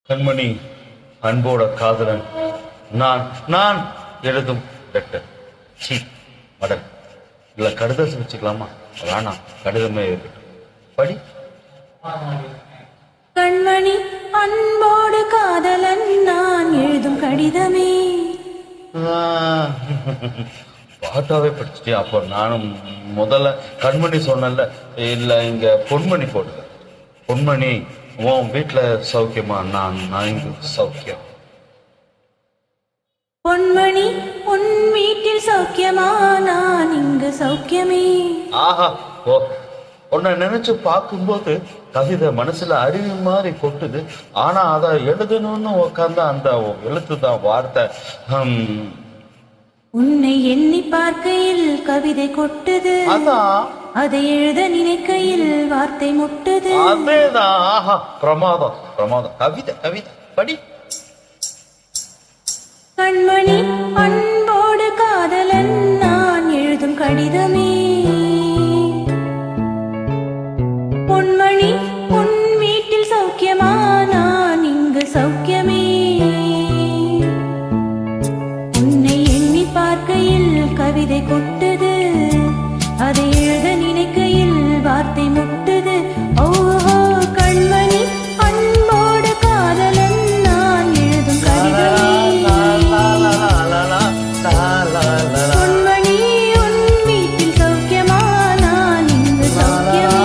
கண்மணி, அன்போட காதலன் நான் நான் எழுதும் லெட்டர். சி மடன் இல்ல கடிதம் வச்சுக்கலாமா? வேணாம், கடிதமே இருக்கட்டும். படி. கண்மணி, அன்போடு காதலன் நான் எழுதும் கடிதமே. பாட்டாவே படிச்சுட்டேன். அப்போ நானும் முதல்ல கண்மணி சொன்னல, இல்ல இங்க பொன்மணி போடுது. பொன்மணி, உன் வீட்டுல சௌக்கியமா? நான் இங்கு சௌக்கியம். பொன்மணி, உன் வீட்டில் சௌக்கியமா? நான் இங்கு சௌக்கியமே. ஆஹா, ஓ, உன்னை நினைச்சு பார்க்கும்போது கவிதை மனசுல அருவி மாதிரி கொட்டுது. ஆனா அதை எழுதணும்னு உட்கார்ந்தா அந்த எழுத்துதான் வார்த்தை. உன்னை எண்ணி பார்க்கையில் கவிதை கொட்டுது, அதான் அதை எழுத நினைக்கையில் வார்த்தை முட்டுது. அதேதான். ஆஹா, பிரமாதம் பிரமாதம். கவிதை கவிதை படி. கண்மணி, அன்போடு காதலன் நான் எழுதும் கடிதமே. பொன்மணி, உன் வீட்டில் சௌக்கியமா? நான் இங்கு சௌக்கியமே. உன்னை எண்ணி பார்க்கையில் கவிதை கொட்டுது, அதை எழுத நினைக்கையில் வார்த்தை முட்டுது. ஓஹோ, கண்மணி, அன்போடு காதலன் நான் எழுதும் கடிதமே. பொன்மணி, உன் வீட்டில் சௌக்கியமா? நான் இங்கு சௌக்கியமே.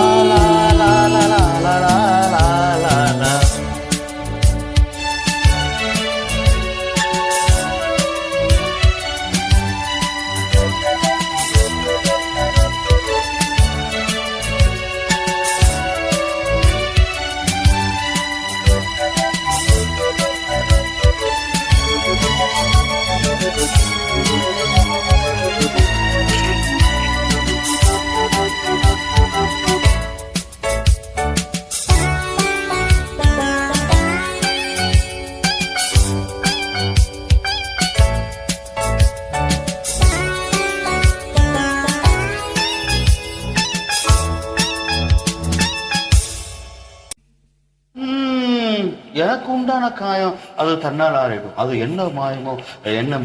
எனக்கு உண்டான காயம் அது தன்னால் ஆறிடும். அது என்ன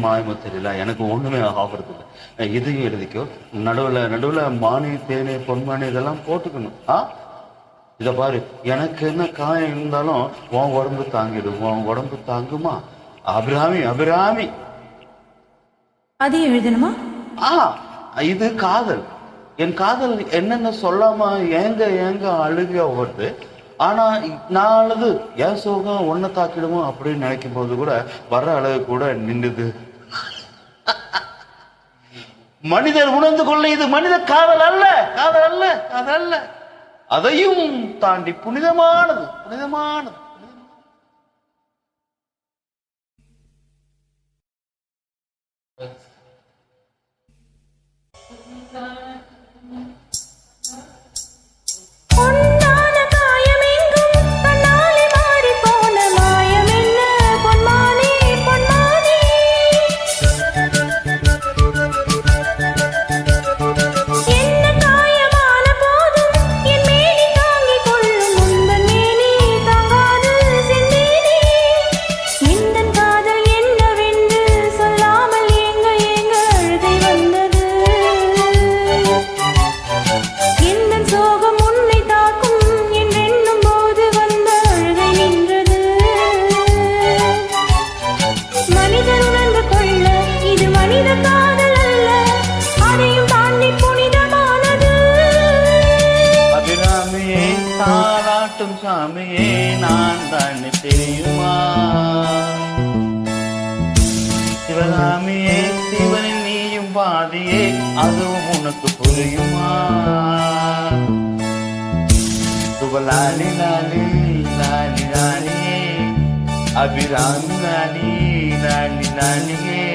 மாயமோ தெரியல. எனக்கு ஒண்ணுமே ஆகிறது இல்லை. இதையும் எழுதிக்கோ. நடுவுல மானி, தேனி, பொன்மானி இதெல்லாம் போட்டுக்கணும். இத பாரு, எனக்கு என்ன காயம் இருந்தாலும் உன் உடம்பு தாங்கிடும். உன் உடம்பு தாங்குமா? அபிராமி அபிராமி. அது எழுதணுமா? இது காதல். என் காதல் என்னென்ன சொல்லாம ஏங்க அழுக வருது. ஆனா நான் அழுது என் சோகம் ஒன்ன தாக்கிடுமோ அப்படின்னு நினைக்கும் போது கூட வர்ற அழகு கூட நின்றுது. மனிதர் உணர்ந்து கொள்ள இது மனித காதல் அல்ல, காதல் அல்ல, காதல் அல்ல. அதையும் தாண்டி புனிதமானது, புனிதமானது. தாராட்டும் சாமியே நான் தான் தெரியுமா? சிவகாமியே, சிவனின் நீயும் பாதியே, அதுவும் உனக்கு புரியுமா? சுபலாலி லாலி லாலி லாலியே, அபிராமி லாலி லாலி லாலியே,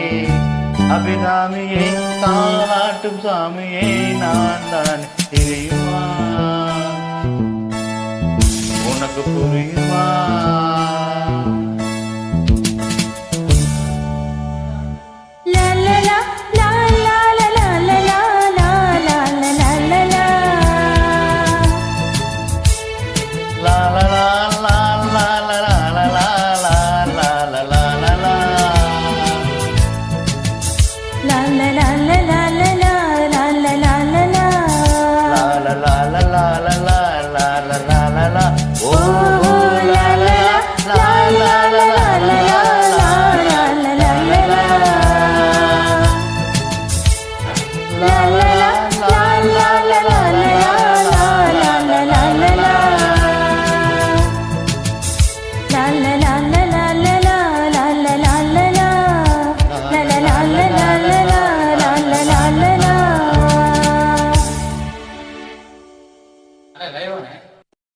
அபிராமியே, தாராட்டும் சாமியே நான் தான் தெரியுமா? உனக்கு புரியுமா?